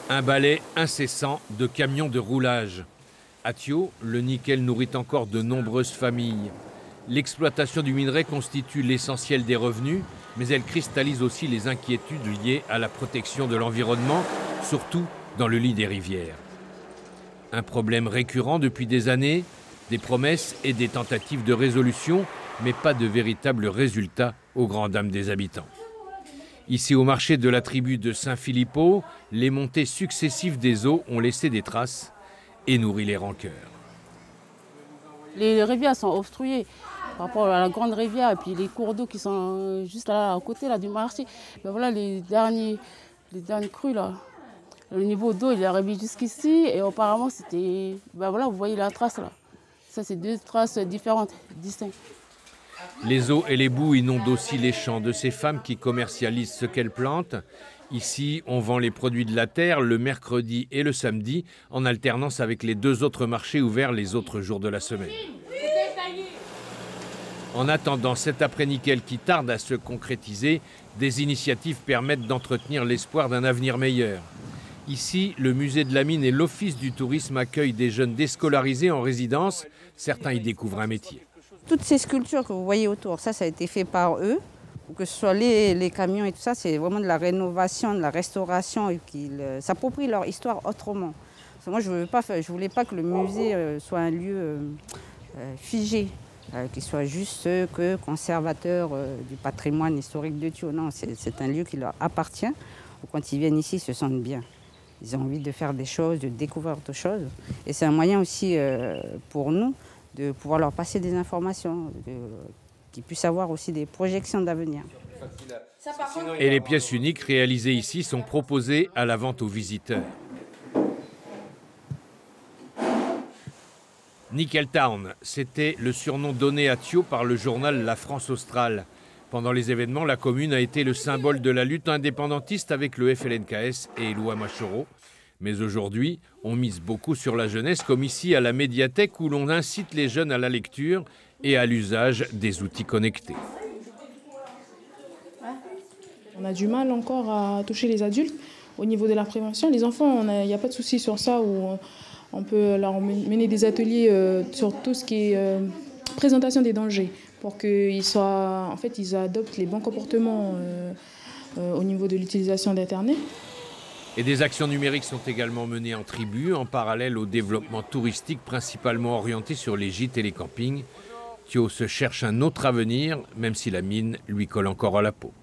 Un balai incessant de camions de roulage. À Thio, le nickel nourrit encore de nombreuses familles. L'exploitation du minerai constitue l'essentiel des revenus, mais elle cristallise aussi les inquiétudes liées à la protection de l'environnement, surtout dans le lit des rivières. Un problème récurrent depuis des années, des promesses et des tentatives de résolution, mais pas de véritables résultats aux grandes dames des habitants. Ici, au marché de la tribu de Saint-Filippo, les montées successives des eaux ont laissé des traces et nourri les rancœurs. Les rivières sont obstruées par rapport à la grande rivière et puis les cours d'eau qui sont juste là à côté là, du marché. Ben voilà, les derniers crues, là, le niveau d'eau il est arrivé jusqu'ici et apparemment c'était... Ben voilà, vous voyez la trace là. Ça, c'est deux traces différentes, distinctes. Les eaux et les boues inondent aussi les champs de ces femmes qui commercialisent ce qu'elles plantent. Ici, on vend les produits de la terre le mercredi et le samedi, en alternance avec les deux autres marchés ouverts les autres jours de la semaine. En attendant cet après-nickel qui tarde à se concrétiser, des initiatives permettent d'entretenir l'espoir d'un avenir meilleur. Ici, le musée de la mine et l'office du tourisme accueillent des jeunes déscolarisés en résidence. Certains y découvrent un métier. Toutes ces sculptures que vous voyez autour, ça a été fait par eux. Que ce soit les camions et tout ça, c'est vraiment de la rénovation, de la restauration et qu'ils s'approprient leur histoire autrement. Parce que moi, je ne voulais pas que le musée soit un lieu figé, qu'il soit juste que conservateur du patrimoine historique de Thio. Non, c'est un lieu qui leur appartient. Quand ils viennent ici, ils se sentent bien. Ils ont envie de faire des choses, de découvrir autre chose. Et c'est un moyen aussi pour nous de pouvoir leur passer des informations, qu'ils puissent avoir aussi des projections d'avenir. Et les pièces uniques réalisées ici sont proposées à la vente aux visiteurs. Nickel Town, c'était le surnom donné à Thio par le journal La France Australe. Pendant les événements, la commune a été le symbole de la lutte indépendantiste avec le FLNKS et Éloi Machoro. Mais aujourd'hui, on mise beaucoup sur la jeunesse, comme ici à la médiathèque où l'on incite les jeunes à la lecture et à l'usage des outils connectés. On a du mal encore à toucher les adultes au niveau de la prévention. Les enfants, il n'y a pas de souci sur ça, où on peut leur mener des ateliers sur tout ce qui est présentation des dangers, pour qu'ils ils adoptent les bons comportements au niveau de l'utilisation d'Internet. Et des actions numériques sont également menées en tribu, en parallèle au développement touristique principalement orienté sur les gîtes et les campings. Thio se cherche un autre avenir, même si la mine lui colle encore à la peau.